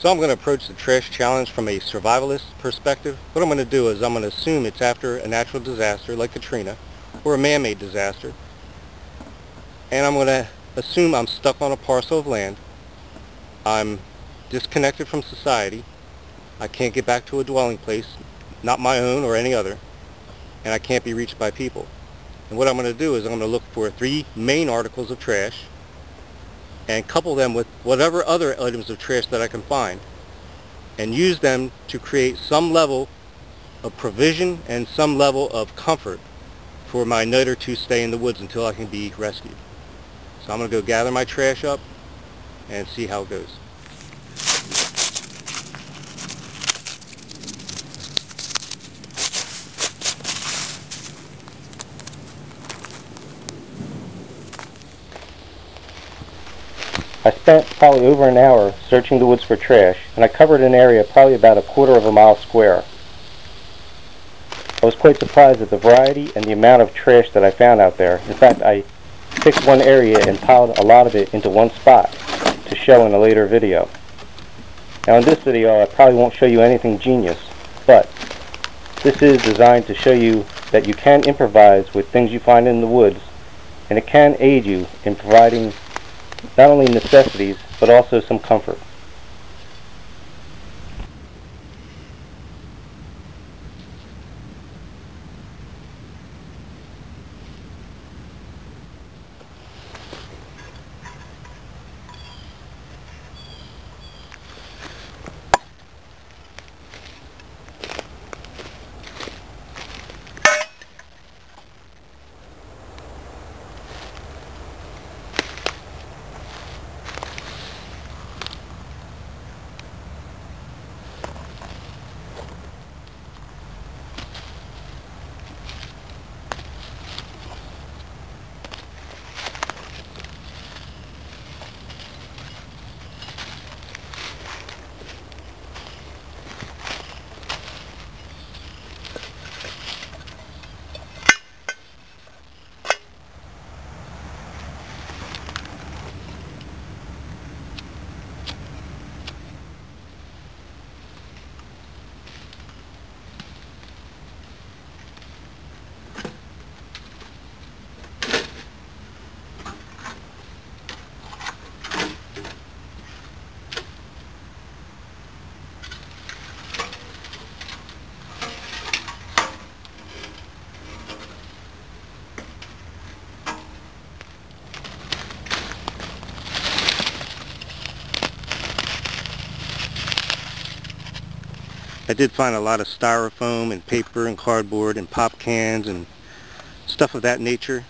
So I'm going to approach the trash challenge from a survivalist perspective. What I'm going to do is I'm going to assume it's after a natural disaster like Katrina or a man-made disaster. And I'm going to assume I'm stuck on a parcel of land. I'm disconnected from society. I can't get back to a dwelling place, not my own or any other. And I can't be reached by people. And what I'm going to do is I'm going to look for 3 main articles of trash and couple them with whatever other items of trash that I can find and use them to create some level of provision and some level of comfort for my night or two stay in the woods until I can be rescued. So I'm going to go gather my trash up and see how it goes. I spent probably over an hour searching the woods for trash, and I covered an area probably about a quarter of a mile square. I was quite surprised at the variety and the amount of trash that I found out there. In fact, I picked one area and piled a lot of it into one spot to show in a later video. Now in this video I probably won't show you anything genius, but this is designed to show you that you can improvise with things you find in the woods, and it can aid you in providing not only necessities, but also some comfort. I did find a lot of styrofoam and paper and cardboard and pop cans and stuff of that nature,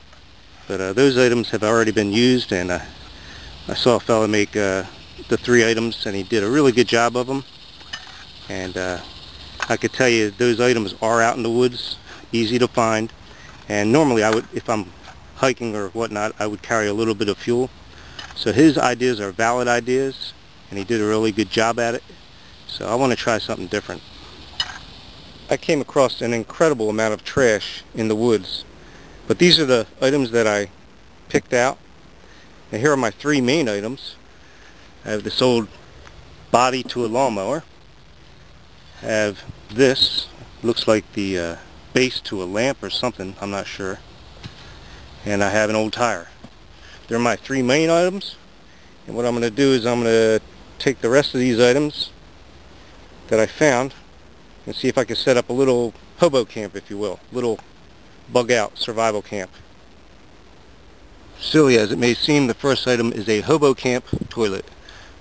but those items have already been used, and I saw a fellow make the 3 items, and he did a really good job of them. And I could tell you those items are out in the woods, easy to find, and normally I would, if I'm hiking or whatnot, I would carry a little bit of fuel. So his ideas are valid ideas, and he did a really good job at it. So I want to try something different. I came across an incredible amount of trash in the woods, but these are the items that I picked out. And here are my 3 main items. I have this old body to a lawnmower. I have this, looks like the base to a lamp or something, I'm not sure. And I have an old tire. They're my 3 main items, and what I'm going to do is I'm going to take the rest of these items that I found and see if I can set up a little hobo camp, if you will, little bug out survival camp. Silly as it may seem, the first item is a hobo camp toilet.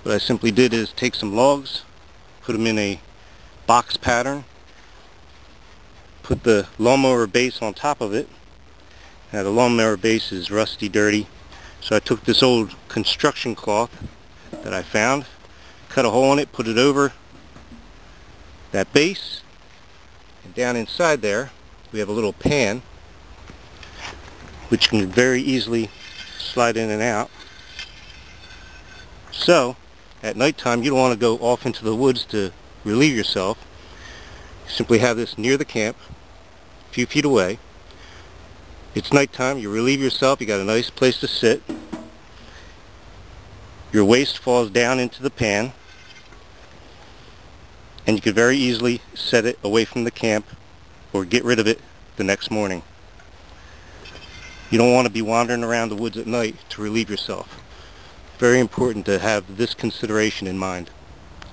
What I simply did is take some logs, put them in a box pattern, put the lawnmower base on top of it. Now the lawnmower base is rusty, dirty, so I took this old construction cloth that I found, cut a hole in it, put it over that base, and down inside there we have a little pan which can very easily slide in and out. So at nighttime you don't want to go off into the woods to relieve yourself. You simply have this near the camp, a few feet away. It's nighttime, you relieve yourself, you got a nice place to sit. Your waste falls down into the pan. and you could very easily set it away from the camp or get rid of it the next morning. You don't want to be wandering around the woods at night to relieve yourself. Very important to have this consideration in mind.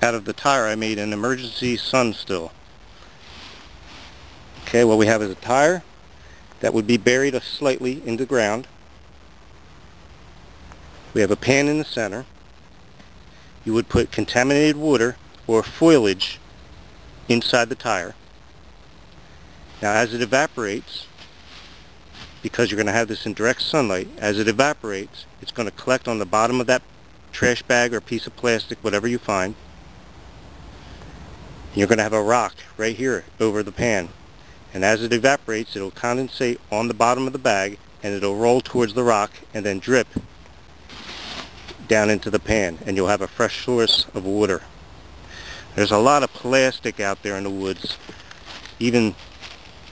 Out of the tire I made an emergency sun still. Okay, what we have is a tire that would be buried slightly in the ground. We have a pan in the center. You would put contaminated water or foliage inside the tire. Now as it evaporates, because you're going to have this in direct sunlight, as it evaporates, it's going to collect on the bottom of that trash bag or piece of plastic, whatever you find. You're going to have a rock right here over the pan. And as it evaporates, it'll condensate on the bottom of the bag, and it'll roll towards the rock and then drip down into the pan, and you'll have a fresh source of water. There's a lot of plastic out there in the woods. Even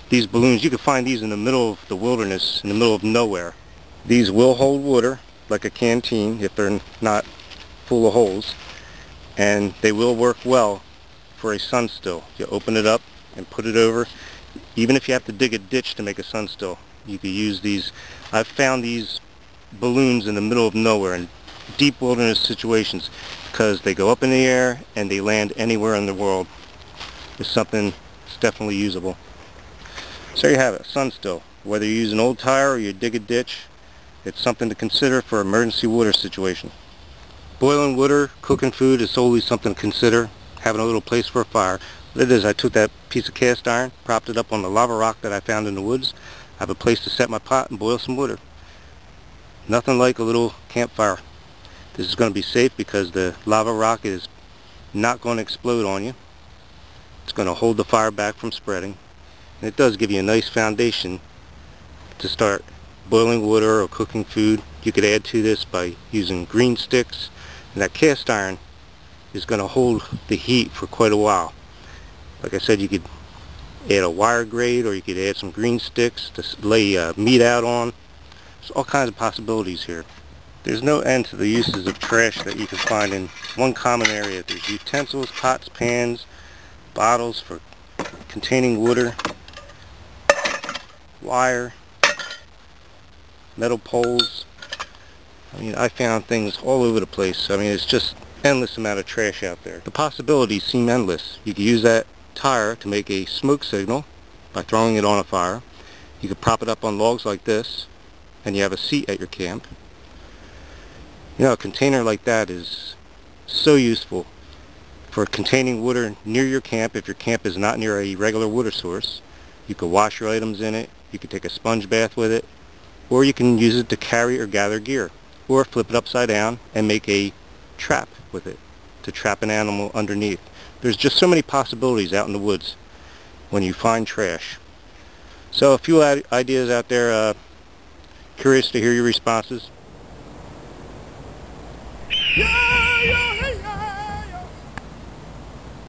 these balloons, you can find these in the middle of the wilderness, in the middle of nowhere. These will hold water like a canteen if they're not full of holes, and they will work well for a sun still. You open it up and put it over. Even if you have to dig a ditch to make a sun still, you can use these. I've found these balloons in the middle of nowhere in deep wilderness situations because they go up in the air and they land anywhere in the world. It's something that's definitely usable. So there you have it, sun still. Whether you use an old tire or you dig a ditch, it's something to consider for emergency water situation. Boiling water, cooking food is always something to consider. Having a little place for a fire. What it is, I took that piece of cast iron, propped it up on the lava rock that I found in the woods. I have a place to set my pot and boil some water. Nothing like a little campfire. This is going to be safe because the lava rock is not going to explode on you. It's going to hold the fire back from spreading. And it does give you a nice foundation to start boiling water or cooking food. You could add to this by using green sticks, and that cast iron is going to hold the heat for quite a while. Like I said, you could add a wire grate, or you could add some green sticks to lay meat out on. There's all kinds of possibilities here. There's no end to the uses of trash that you can find in one common area. There's utensils, pots, pans, bottles for containing water, wire, metal poles. I mean, I found things all over the place. I mean, it's just endless amount of trash out there. The possibilities seem endless. You could use that tire to make a smoke signal by throwing it on a fire. You could prop it up on logs like this, and you have a seat at your camp. You know, a container like that is so useful for containing water near your camp. If your camp is not near a regular water source, you could wash your items in it, you could take a sponge bath with it, or you can use it to carry or gather gear, or flip it upside down and make a trap with it to trap an animal underneath. There's just so many possibilities out in the woods when you find trash. So a few ideas out there. Curious to hear your responses.